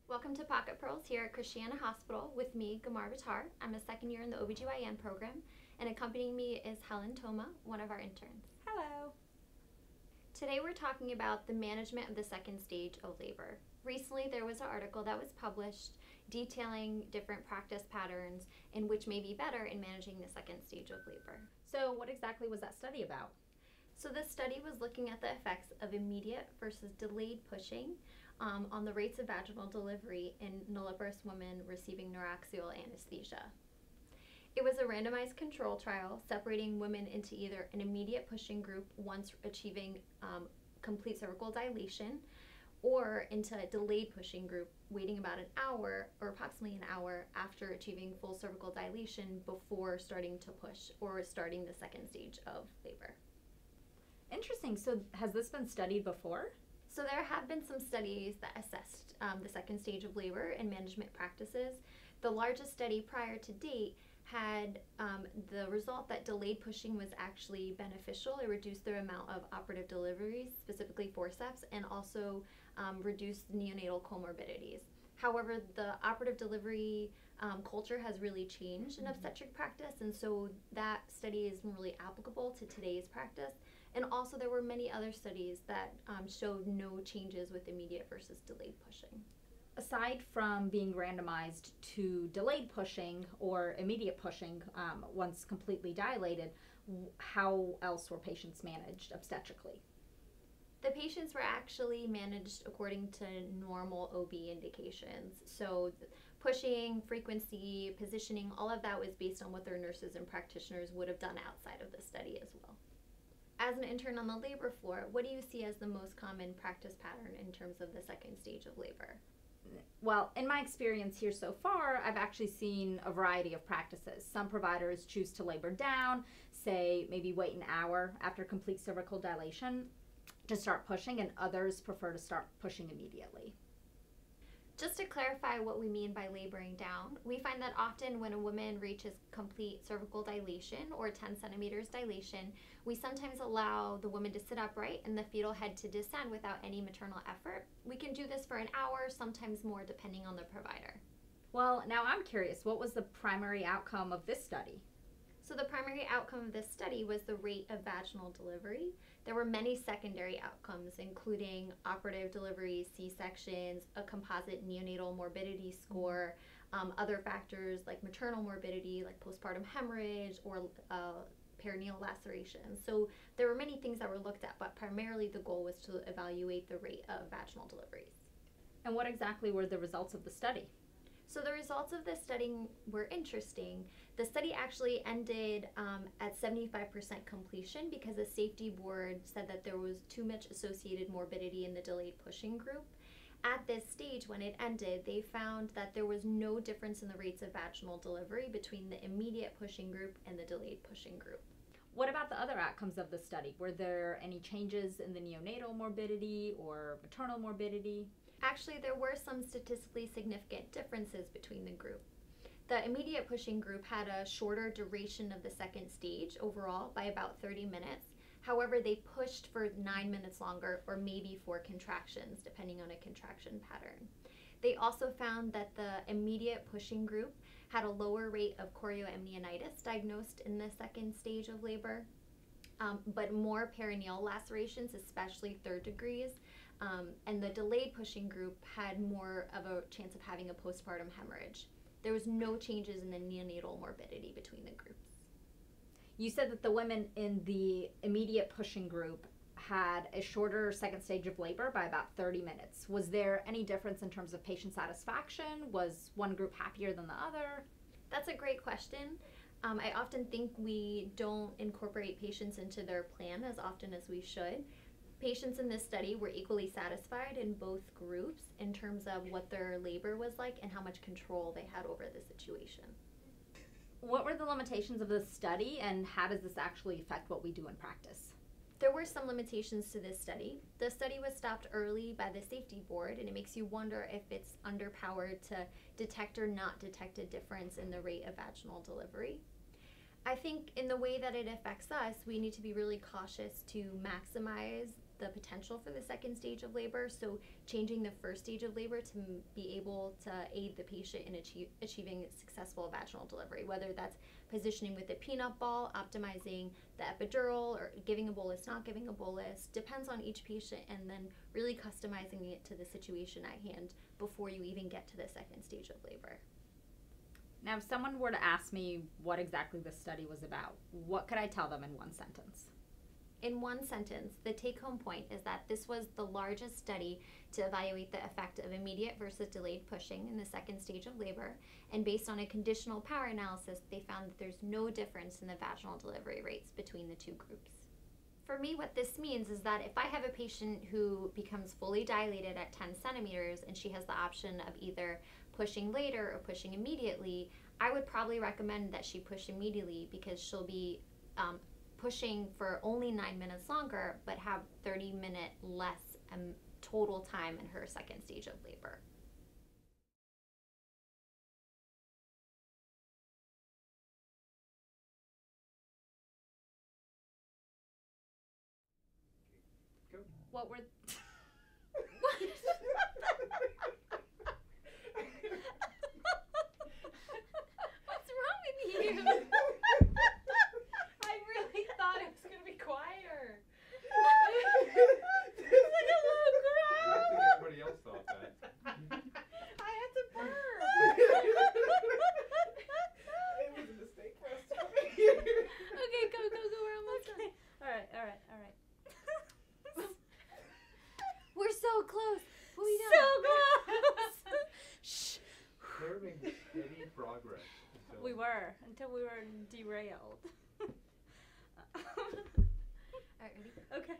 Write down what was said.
Welcome to Pocket Pearls here at Christiana Hospital with me, Ghamar Bitar. I'm a second year in the OBGYN program, and accompanying me is Helen Toma, one of our interns. Hello. Today we're talking about the management of the second stage of labor. Recently there was an article that was published detailing different practice patterns and which may be better in managing the second stage of labor. So what exactly was that study about? So this study was looking at the effects of immediate versus delayed pushing on the rates of vaginal delivery in nulliparous women receiving neuraxial anesthesia. It was a randomized control trial separating women into either an immediate pushing group once achieving complete cervical dilation, or into a delayed pushing group waiting about an hour or approximately an hour after achieving full cervical dilation before starting to push or starting the second stage of labor. Interesting. So has this been studied before? So there have been some studies that assessed the second stage of labor and management practices. The largest study prior to date had the result that delayed pushing was actually beneficial. It reduced the amount of operative deliveries, specifically forceps, and also reduced neonatal comorbidities. However, the operative delivery culture has really changed in obstetric practice, and so that study isn't really applicable to today's practice. And also there were many other studies that showed no changes with immediate versus delayed pushing. Aside from being randomized to delayed pushing or immediate pushing once completely dilated, how else were patients managed obstetrically? The patients were actually managed according to normal OB indications. So pushing, frequency, positioning, all of that was based on what their nurses and practitioners would have done outside of the study as well. As an intern on the labor floor, what do you see as the most common practice pattern in terms of the second stage of labor? Well, in my experience here so far, I've actually seen a variety of practices. Some providers choose to labor down, say maybe wait an hour after complete cervical dilation to start pushing, and others prefer to start pushing immediately. Just to clarify what we mean by laboring down, we find that often when a woman reaches complete cervical dilation or 10 centimeters dilation, we sometimes allow the woman to sit upright and the fetal head to descend without any maternal effort. We can do this for an hour, sometimes more, depending on the provider. Well, now I'm curious, what was the primary outcome of this study? So the primary outcome of this study was the rate of vaginal delivery. There were many secondary outcomes, including operative delivery, C-sections, a composite neonatal morbidity score, other factors like maternal morbidity, like postpartum hemorrhage, or perineal lacerations. So there were many things that were looked at, but primarily the goal was to evaluate the rate of vaginal deliveries. And what exactly were the results of the study? So the results of this study were interesting. The study actually ended at 75% completion because the safety board said that there was too much associated morbidity in the delayed pushing group. At this stage, when it ended, they found that there was no difference in the rates of vaginal delivery between the immediate pushing group and the delayed pushing group. What about the other outcomes of the study? Were there any changes in the neonatal morbidity or maternal morbidity? Actually, there were some statistically significant differences between the group. The immediate pushing group had a shorter duration of the second stage overall by about 30 minutes. However, they pushed for 9 minutes longer, or maybe 4 contractions, depending on a contraction pattern. They also found that the immediate pushing group had a lower rate of chorioamnionitis diagnosed in the second stage of labor, but more perineal lacerations, especially third degrees, and the delayed pushing group had more of a chance of having a postpartum hemorrhage. There was no changes in the neonatal morbidity between the groups. You said that the women in the immediate pushing group had a shorter second stage of labor by about 30 minutes. Was there any difference in terms of patient satisfaction? Was one group happier than the other? That's a great question. I often think we don't incorporate patients into their plan as often as we should. Patients in this study were equally satisfied in both groups in terms of what their labor was like and how much control they had over the situation. What were the limitations of this study, and how does this actually affect what we do in practice? There were some limitations to this study. The study was stopped early by the safety board, and it makes you wonder if it's underpowered to detect or not detect a difference in the rate of vaginal delivery. I think in the way that it affects us, we need to be really cautious to maximize the potential for the second stage of labor. So changing the first stage of labor to be able to aid the patient in achieving successful vaginal delivery, whether that's positioning with a peanut ball, optimizing the epidural, or giving a bolus, not giving a bolus, depends on each patient, and then really customizing it to the situation at hand before you even get to the second stage of labor. Now, if someone were to ask me what exactly this study was about, what could I tell them in one sentence? In one sentence, the take-home point is that this was the largest study to evaluate the effect of immediate versus delayed pushing in the second stage of labor, and based on a conditional power analysis, they found that there's no difference in the vaginal delivery rates between the two groups. For me, what this means is that if I have a patient who becomes fully dilated at 10 centimeters and she has the option of either pushing later or pushing immediately, I would probably recommend that she push immediately, because she'll be pushing for only 9 minutes longer, but have 30-minute less total time in her second stage of labor. Go. What were... What's wrong with you? I really thought it was going to be quieter. It's like a low I don't think everybody else thought that. I had to burp. It was a mistake for us to come in here. Okay, go. We're almost done. All right. We're so close. What are we So doing? close. Shh. They were making steady progress. Until we were derailed. All right, ready? Okay.